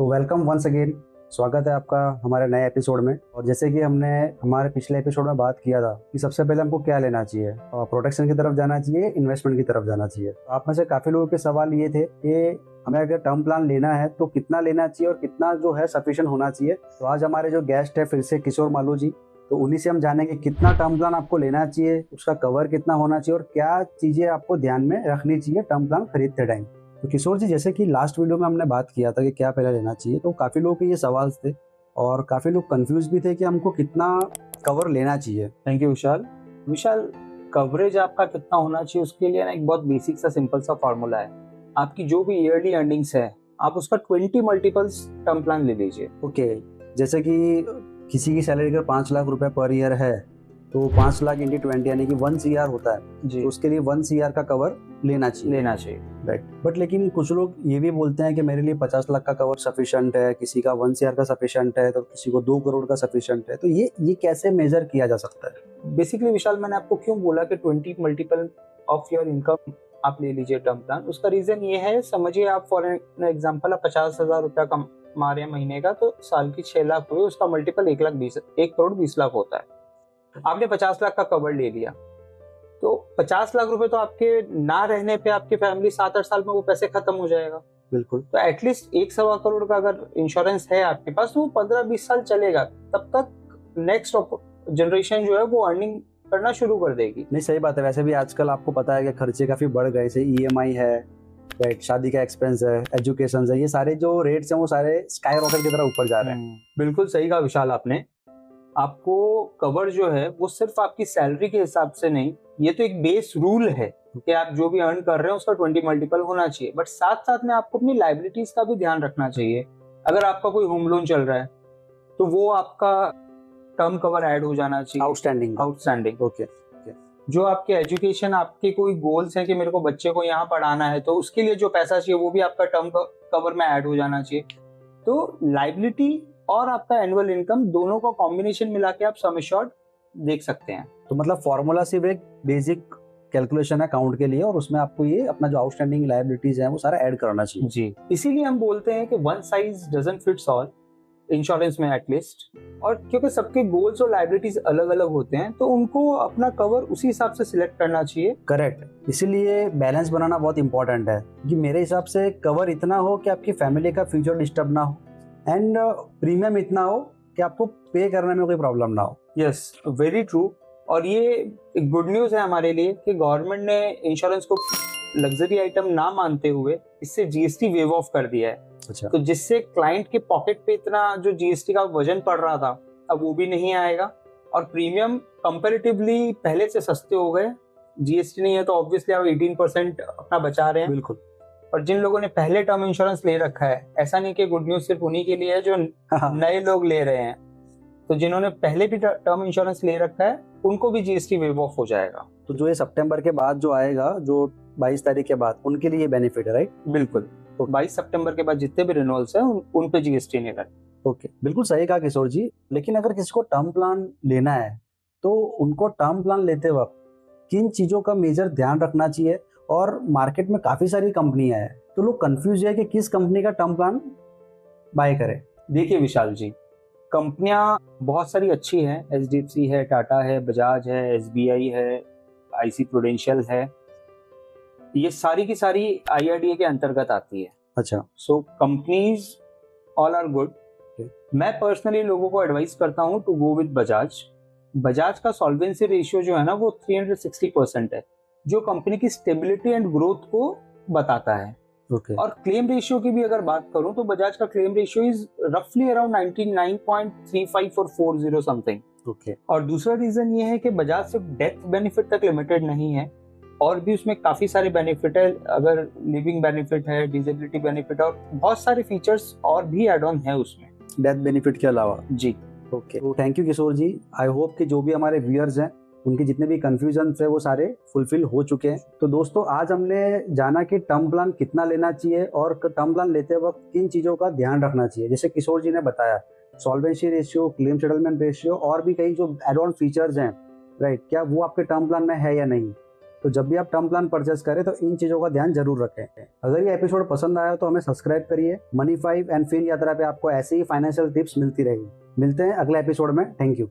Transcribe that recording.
तो welcome once again. स्वागत है आपका हमारे नए एपिसोड में। और जैसे कि हमने हमारे पिछले एपिसोड में बात किया था कि सबसे पहले हमको क्या लेना चाहिए, प्रोटेक्शन की तरफ जाना चाहिए, इन्वेस्टमेंट की तरफ जाना चाहिए। तो आप में से काफ़ी लोगों के सवाल ये थे कि हमें अगर टर्म प्लान लेना है तो कितना लेना चाहिए और कितना जो है सफिशिएंट होना चाहिए। तो आज हमारे जो गेस्ट है फिर से किशोर मालू जी, तो उन्हीं से हम जानेंगे कितना टर्म प्लान आपको लेना चाहिए, उसका कवर कितना होना चाहिए और क्या चीज़ें आपको ध्यान में रखनी चाहिए टर्म प्लान खरीदते टाइम। तो किशोर जी, जैसे कि लास्ट वीडियो में हमने बात किया था कि क्या पहले लेना चाहिए, तो काफ़ी लोगों के ये सवाल थे और काफ़ी लोग कंफ्यूज भी थे कि हमको कितना कवर लेना चाहिए। Thank you Vishal. Vishal, coverage आपका कितना होना चाहिए उसके लिए ना एक बहुत बेसिक सा सिंपल सा फॉर्मूला है। आपकी जो भी ईयरली अर्निंग्स है आप उसका 20 मल्टीपल्स टर्म प्लान ले लीजिए। ओके, जैसे कि किसी की सैलरी अगर 5 लाख रुपए पर ईयर है तो 5 लाख इंटू 20 यानी कि 1 CR होता है जी, तो उसके लिए 1 CR का कवर लेना चाहिए। राइट। बट लेकिन कुछ लोग ये भी बोलते हैं कि मेरे लिए 50 लाख का कवर सफिशिएंट है, किसी का 1 CR का सफिशिएंट है, तो किसी को 2 करोड़ का सफिशिएंट है। तो ये कैसे मेजर किया जा सकता है? बेसिकली विशाल, मैंने आपको क्यों बोला कि 20 मल्टीपल ऑफ योर इनकम आप ले लीजिए टर्म प्लान। उसका रीजन ये है, समझिए आप फॉर एग्जांपल आप 50,000 रुपया कमा रहे हैं महीने का, तो साल की 6 लाख हुए, उसका मल्टीपल 1 करोड़ 20 लाख होता है। आपने 50 लाख का कवर ले लिया तो 50 लाख रुपए तो आपके ना रहने पे आपकी फैमिली 7-8 साल में वो पैसे खत्म हो जाएगा। बिल्कुल। तो एटलीस्ट 1-1.25 करोड़ का अगर इंश्योरेंस है आपके पास तो वो 15-20 साल चलेगा। तब तक नेक्स्ट जनरेशन जो है वो अर्निंग करना शुरू कर देगी। नहीं, सही बात है। वैसे भी आजकल आपको पता है कि खर्चे काफी बढ़ गए, जैसे EMI है, राइट, शादी का एक्सपेंस है, एजुकेशन है, ये सारे जो रेट्स हैं वो सारे स्काई रॉकेट की तरह ऊपर जा रहे हैं। बिल्कुल सही कहा विशाल आपने। आपको कवर जो है वो सिर्फ आपकी सैलरी के हिसाब से नहीं, ये तो एक बेस रूल है कि आप जो भी अर्न कर रहे हैं उसका 20 मल्टीपल होना चाहिए। बट साथ साथ में आपको अपनी लायबिलिटीज का भी ध्यान रखना चाहिए। अगर आपका कोई होम लोन चल रहा है तो वो आपका टर्म कवर ऐड हो जाना चाहिए। Outstanding okay. जो आपके एजुकेशन, आपके कोई गोल्स हैं कि मेरे को बच्चे को यहाँ पढ़ाना है, तो उसके लिए जो पैसा चाहिए वो भी आपका टर्म कवर में ऐड हो जाना चाहिए। तो लायबिलिटी और आपका एनुअल इनकम दोनों का कॉम्बिनेशन मिला के आप सम एश्योर्ड देख सकते हैं। तो मतलब फॉर्मूला सिर्फ एक बेसिक कैलकुलेशन है अकाउंट के लिए और उसमें आपको ये अपना जो आउटस्टैंडिंग लायबिलिटीज हैं वो सारा ऐड करना चाहिए। जी, इसीलिए हम बोलते हैं कि one size doesn't fits all insurance में एटलीस्ट। और क्योंकि सबके गोल्स और लायबिलिटीज अलग अलग होते हैं तो उनको अपना कवर उसी हिसाब से सिलेक्ट करना चाहिए। करेक्ट। इसीलिए बैलेंस बनाना बहुत इंपॉर्टेंट है कि मेरे हिसाब से कवर इतना हो कि आपकी फैमिली का फ्यूचर डिस्टर्ब ना हो एंड प्रीमियम इतना हो कि आपको पे करने में कोई प्रॉब्लम ना हो। Yes, very true. और ये गुड न्यूज है हमारे लिए कि गवर्नमेंट ने इंश्योरेंस को लग्जरी आइटम ना मानते हुए इससे GST वेव ऑफ कर दिया है। अच्छा। तो जिससे क्लाइंट के पॉकेट पे इतना जो GST का वजन पड़ रहा था अब वो भी नहीं आएगा और प्रीमियम कंपैरेटिवली पहले से सस्ते हो गए। GST नहीं है तो ऑब्वियसली आप 18% अपना बचा रहे हैं। बिल्कुल। और जिन लोगों ने पहले टर्म इंश्योरेंस ले रखा है, ऐसा नहीं कि गुड न्यूज सिर्फ उन्हीं के लिए है जो नए लोग ले रहे हैं, तो जिन्होंने पहले भी टर्म इंश्योरेंस ले रखा है उनको भी GST वेव ऑफ हो जाएगा। तो जो ये सितंबर के बाद जो आएगा, जो 22 तारीख के बाद, उनके लिए बेनिफिट है, राइट? बिल्कुल। तो 22 सितंबर के बाद जितने भी रिन्यूअल्स हैं उन पे GST नहीं लगता। ओके, बिल्कुल सही कहा किशोर जी। लेकिन अगर किसी को टर्म प्लान लेना है तो उनको टर्म प्लान लेते वक्त किन चीजों का मेजर ध्यान रखना चाहिए? और मार्केट में काफी सारी कंपनियां हैं तो लोग कंफ्यूज है कि किस कंपनी का टर्म प्लान बाय करें। देखिए विशाल जी, कंपनियां बहुत सारी अच्छी हैं। HDFC है, टाटा है, बजाज है, SBI है, IC प्रूडेंशियल है, ये सारी की सारी IRDA के अंतर्गत आती है। अच्छा। So companies all are good. मैं पर्सनली लोगों को एडवाइस करता हूं to go with Bajaj. Bajaj का सॉल्वेंसी रेशियो जो है ना वो 360% है, जो कंपनी की स्टेबिलिटी एंड ग्रोथ को बताता है। ओके। और क्लेम रेशियो की भी अगर बात करूं तो बजाज का क्लेम रेशियो इज रफली अराउंड 99.35 और 40 समथिंग। ओके। और दूसरा रीजन ये है कि बजाज सिर्फ डेथ बेनिफिट तक लिमिटेड नहीं है, और भी उसमें काफी सारे बेनिफिट है। अगर लिविंग बेनिफिट है, डिसेबिलिटी बेनिफिट और बहुत सारे फीचर्स और भी एड ऑन है उसमें डेथ बेनिफिट के अलावा। जी। ओके, तो thank you Kishore ji. I hope कि जो भी हमारे व्यूअर्स हैं उनके जितने भी कंफ्यूजन है वो सारे फुलफिल हो चुके हैं। तो दोस्तों, आज हमने जाना कि टर्म प्लान कितना लेना चाहिए और टर्म प्लान लेते वक्त किन चीज़ों का ध्यान रखना चाहिए। जैसे किशोर जी ने बताया, solvency ratio, claim settlement ratio और भी कई जो एड ऑन फीचर्स हैं, राइट, क्या वो आपके टर्म प्लान में है या नहीं। तो जब भी आप टर्म प्लान परचेस करें तो इन चीज़ों का ध्यान जरूर रखें। अगर ये एपिसोड पसंद आया तो हमें सब्सक्राइब करिए। मनी 5 एंड फिन यात्रा पे आपको ऐसी ही फाइनेंशियल टिप्स मिलती रहेगी। मिलते हैं अगले एपिसोड में। Thank you.